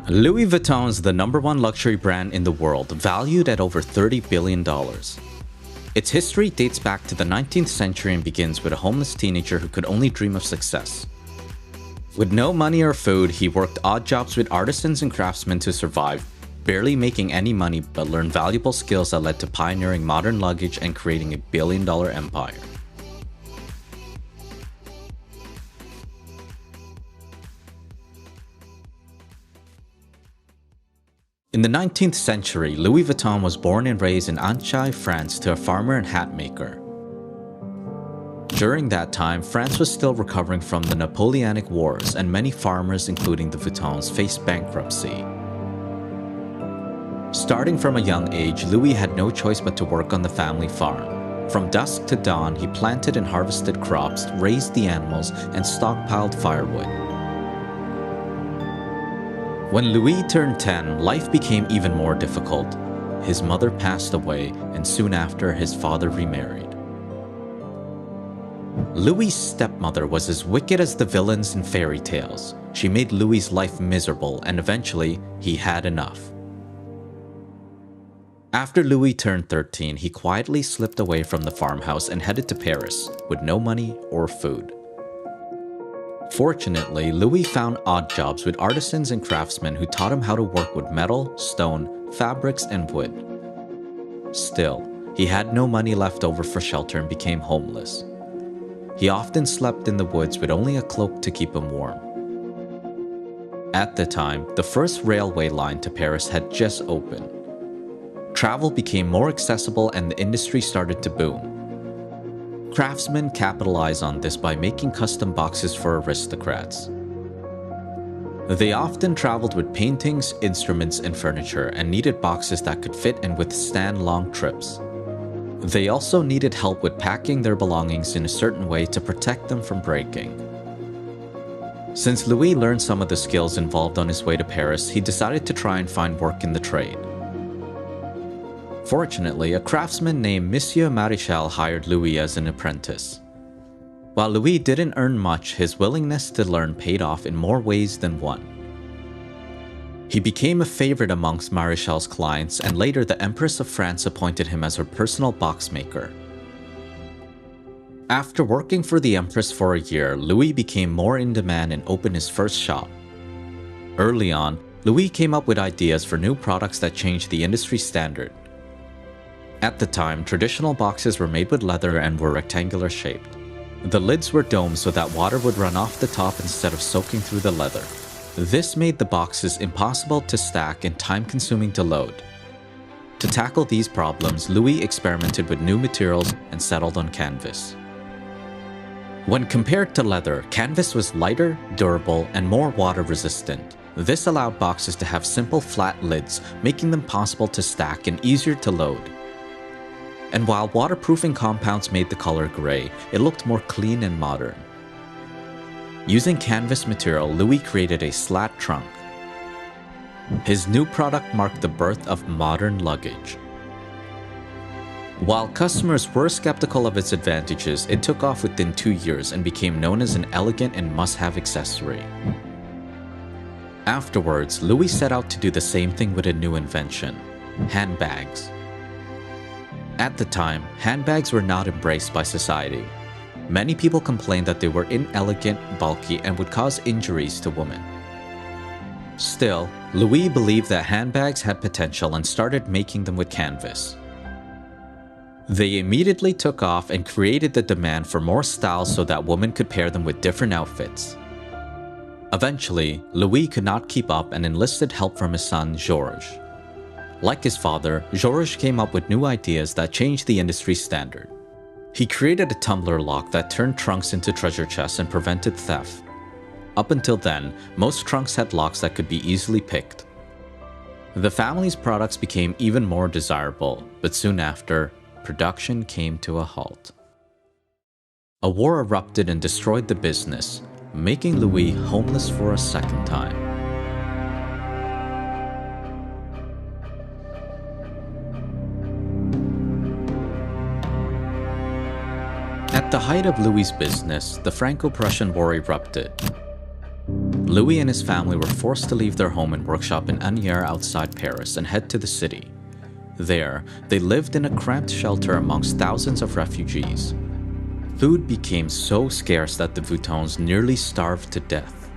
Louis Vuitton is the #1 luxury brand in the world, valued at over $30 billion. Its history dates back to the 19th century and begins with a homeless teenager who could only dream of success. With no money or food, he worked odd jobs with artisans and craftsmen to survive, barely making any money but learned valuable skills that led to pioneering modern luggage and creating a billion-dollar empire. In the 19th century, Louis Vuitton was born and raised in Annecy, France to a farmer and hat maker. During that time, France was still recovering from the Napoleonic Wars, and many farmers, including the Vuittons, faced bankruptcy. Starting from a young age, Louis had no choice but to work on the family farm. From dusk to dawn, he planted and harvested crops, raised the animals, and stockpiled firewood. When Louis turned 10, life became even more difficult. His mother passed away, and soon after, his father remarried. Louis' stepmother was as wicked as the villains in fairy tales. She made Louis' life miserable, and eventually, he had enough. After Louis turned 13, he quietly slipped away from the farmhouse and headed to Paris, with no money or food. Fortunately, Louis found odd jobs with artisans and craftsmen who taught him how to work with metal, stone, fabrics, and wood. Still, he had no money left over for shelter and became homeless. He often slept in the woods with only a cloak to keep him warm. At the time, the first railway line to Paris had just opened. Travel became more accessible and the industry started to boom. Craftsmen capitalized on this by making custom boxes for aristocrats. They often traveled with paintings, instruments, and furniture and needed boxes that could fit and withstand long trips. They also needed help with packing their belongings in a certain way to protect them from breaking. Since Louis learned some of the skills involved on his way to Paris, he decided to try and find work in the trade. Fortunately, a craftsman named Monsieur MARÉCHAL hired Louis as an apprentice. While Louis didn't earn much, his willingness to learn paid off in more ways than one. He became a favorite amongst Maréchal's clients, and later the Empress of France appointed him as her personal box maker. After working for the Empress for a year, Louis became more in demand and opened his first shop. Early on, Louis came up with ideas for new products that changed the industry standard. At the time, traditional boxes were made with leather and were rectangular shaped. The lids were domed so that water would run off the top instead of soaking through the leather. This made the boxes impossible to stack and time-consuming to load. To tackle these problems, Louis experimented with new materials and settled on canvas. When compared to leather, canvas was lighter, durable, and more water-resistant. This allowed boxes to have simple flat lids, making them possible to stack and easier to load. And while waterproofing compounds made the color gray, it looked more clean and modern. Using canvas material, Louis created a slat trunk. His new product marked the birth of modern luggage. While customers were skeptical of its advantages, it took off within 2 years and became known as an elegant and must-have accessory. Afterwards, Louis set out to do the same thing with a new invention: handbags. At the time, handbags were not embraced by society. Many people complained that they were inelegant, bulky, and would cause injuries to women. Still, Louis believed that handbags had potential and started making them with canvas. They immediately took off and created the demand for more styles so that women could pair them with different outfits. Eventually, Louis could not keep up and enlisted help from his son, Georges. Like his father, Georges came up with new ideas that changed the industry standard. He created a tumbler lock that turned trunks into treasure chests and prevented theft. Up until then, most trunks had locks that could be easily picked. The family's products became even more desirable, but soon after, production came to a halt. A war erupted and destroyed the business, making Louis homeless for a second time. At the height of Louis's business, the Franco-Prussian War erupted. Louis and his family were forced to leave their home and workshop in Asnières outside Paris and head to the city. There, they lived in a cramped shelter amongst thousands of refugees. Food became so scarce that the Vuittons nearly starved to death.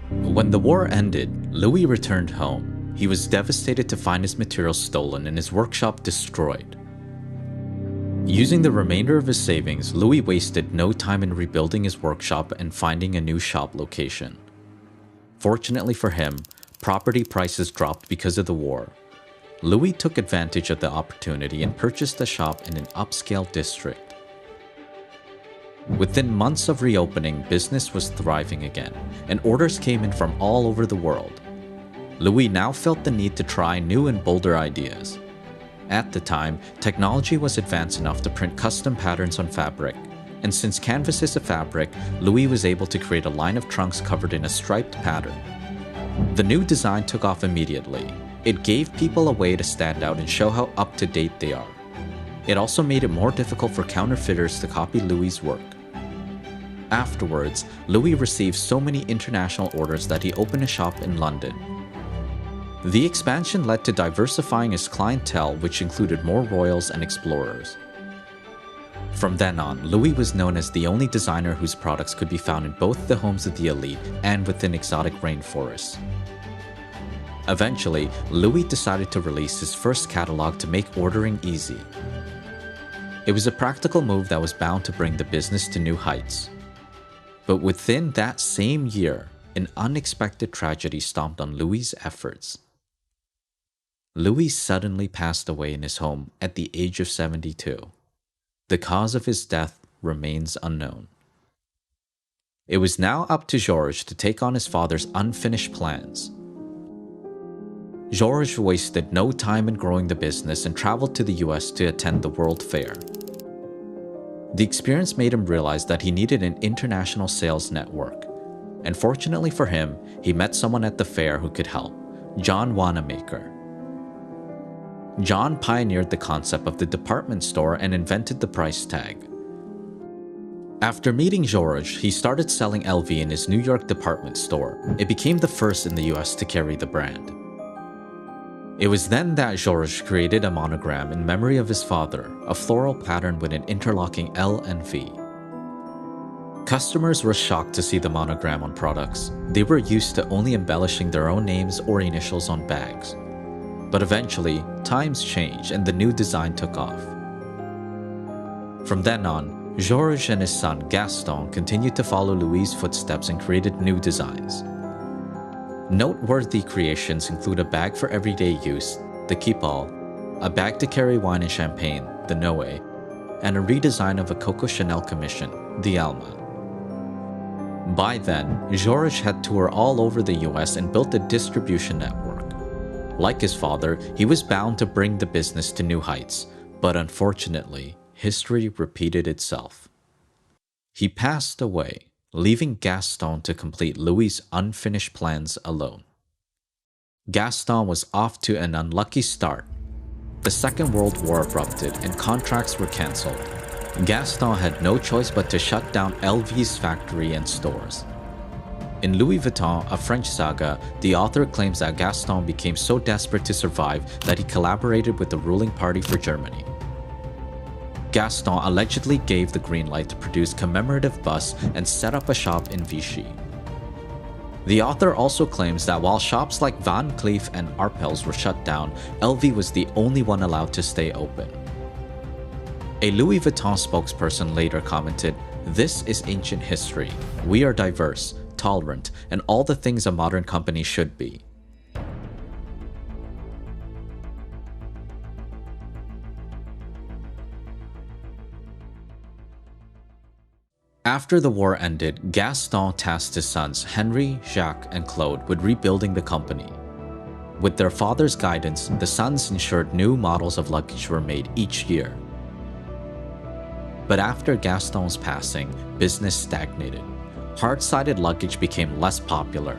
When the war ended, Louis returned home. He was devastated to find his materials stolen and his workshop destroyed. Using the remainder of his savings, Louis wasted no time in rebuilding his workshop and finding a new shop location. Fortunately for him, property prices dropped because of the war. Louis took advantage of the opportunity and purchased a shop in an upscale district. Within months of reopening, business was thriving again, and orders came in from all over the world. Louis now felt the need to try new and bolder ideas. At the time, technology was advanced enough to print custom patterns on fabric, and since canvas is a fabric, Louis was able to create a line of trunks covered in a striped pattern. The new design took off immediately. It gave people a way to stand out and show how up-to-date they are. It also made it more difficult for counterfeiters to copy Louis's work. Afterwards, Louis received so many international orders that he opened a shop in London. The expansion led to diversifying his clientele, which included more royals and explorers. From then on, Louis was known as the only designer whose products could be found in both the homes of the elite and within exotic rainforests. Eventually, Louis decided to release his first catalog to make ordering easy. It was a practical move that was bound to bring the business to new heights. But within that same year, an unexpected tragedy stomped on Louis's efforts. Louis suddenly passed away in his home at the age of 72. The cause of his death remains unknown. It was now up to Georges to take on his father's unfinished plans. Georges wasted no time in growing the business and traveled to the US to attend the World Fair. The experience made him realize that he needed an international sales network, and fortunately for him, he met someone at the fair who could help, John Wanamaker. John pioneered the concept of the department store and invented the price tag. After meeting Georges, he started selling LV in his New York department store. It became the first in the US to carry the brand. It was then that Georges created a monogram in memory of his father, a floral pattern with an interlocking L and V. Customers were shocked to see the monogram on products. They were used to only embellishing their own names or initials on bags. But eventually, times changed and the new design took off. From then on, Georges and his son Gaston continued to follow Louis's footsteps and created new designs. Noteworthy creations include a bag for everyday use, the Kipal, a bag to carry wine and champagne, the Noe, and a redesign of a Coco Chanel commission, the Alma. By then, Georges had toured all over the US and built a distribution network. Like his father, he was bound to bring the business to new heights, but unfortunately, history repeated itself. He passed away, leaving Gaston to complete Louis's unfinished plans alone. Gaston was off to an unlucky start. The Second World War erupted and contracts were cancelled. Gaston had no choice but to shut down LV's factory and stores. In Louis Vuitton, a French saga, the author claims that Gaston became so desperate to survive that he collaborated with the ruling party for Germany. Gaston allegedly gave the green light to produce commemorative busts and set up a shop in Vichy. The author also claims that while shops like Van Cleef and Arpels were shut down, LV was the only one allowed to stay open. A Louis Vuitton spokesperson later commented, "This is ancient history. We are diverse, tolerant, and all the things a modern company should be." After the war ended, Gaston tasked his sons Henry, Jacques, and Claude with rebuilding the company. With their father's guidance, the sons ensured new models of luggage were made each year. But after Gaston's passing, business stagnated. Hard-sided luggage became less popular.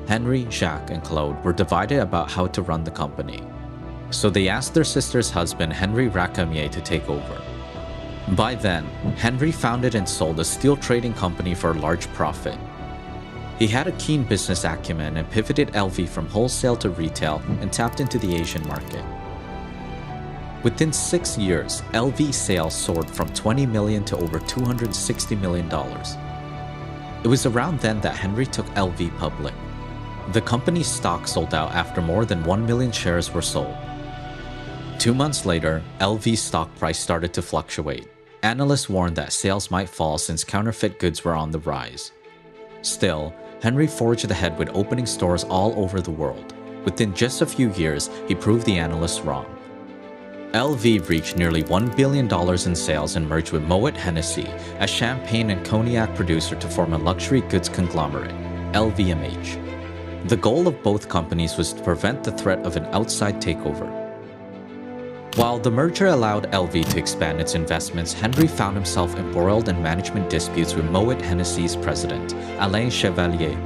Henry, Jacques, and Claude were divided about how to run the company. So they asked their sister's husband, Henry Racamier, to take over. By then, Henry founded and sold a steel trading company for a large profit. He had a keen business acumen and pivoted LV from wholesale to retail and tapped into the Asian market. Within 6 years, LV sales soared from $20 million to over $260 million. It was around then that Henry took LV public. The company's stock sold out after more than 1 million shares were sold. 2 months later, LV's stock price started to fluctuate. Analysts warned that sales might fall since counterfeit goods were on the rise. Still, Henry forged ahead with opening stores all over the world. Within just a few years, he proved the analysts wrong. LV reached nearly $1 billion in sales and merged with Moet Hennessy, a champagne and cognac producer, to form a luxury goods conglomerate, LVMH. The goal of both companies was to prevent the threat of an outside takeover. While the merger allowed LV to expand its investments, Henry found himself embroiled in management disputes with Moet Hennessy's president, ALAIN Chevalier.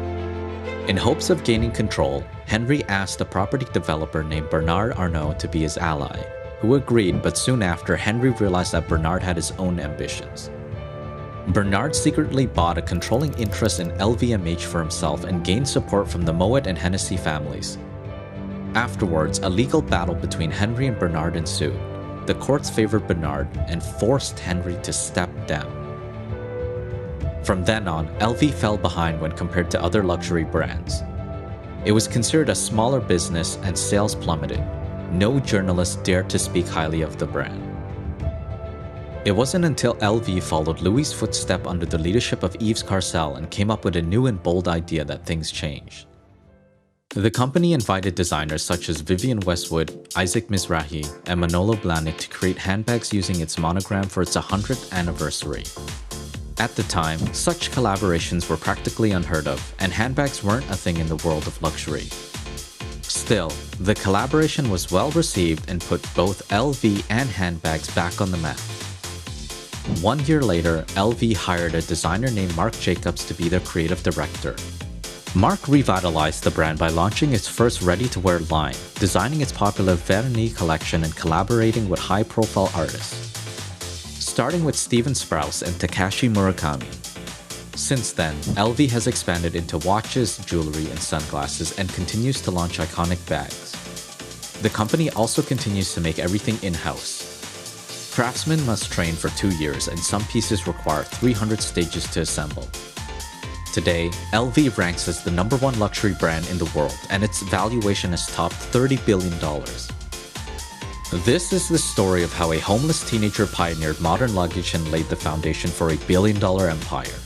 In hopes of gaining control, Henry asked a property developer named Bernard Arnault to be his ally, who agreed, but soon after, Henry realized that Bernard had his own ambitions. Bernard secretly bought a controlling interest in LVMH for himself and gained support from the Moet and Hennessy families. Afterwards, a legal battle between Henry and Bernard ensued. The courts favored Bernard and forced Henry to step down. From then on, LV fell behind when compared to other luxury brands. It was considered a smaller business and sales plummeted. No journalist dared to speak highly of the brand. It wasn't until LV followed Louis' footsteps under the leadership of Yves Carcel and came up with a new and bold idea that things changed. The company invited designers such as Vivienne Westwood, Isaac Mizrahi, and Manolo Blahnik to create handbags using its monogram for its 100th anniversary. At the time, such collaborations were practically unheard of, and handbags weren't a thing in the world of luxury. Still, the collaboration was well received and put both LV and handbags back on the map. 1 year later, LV hired a designer named Marc Jacobs to be their creative director. Marc revitalized the brand by launching its first ready-to-wear line, designing its popular Vernis collection and collaborating with high-profile artists, starting with Steven Sprouse and Takashi Murakami. Since then, LV has expanded into watches, jewelry, and sunglasses and continues to launch iconic bags. The company also continues to make everything in-house. Craftsmen must train for 2 years, and some pieces require 300 stages to assemble. Today, LV ranks as the #1 luxury brand in the world, and its valuation has topped $30 billion. This is the story of how a homeless teenager pioneered modern luggage and laid the foundation for a billion-dollar empire.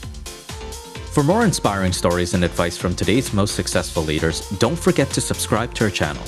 For more inspiring stories and advice from today's most successful leaders, don't forget to subscribe to our channel.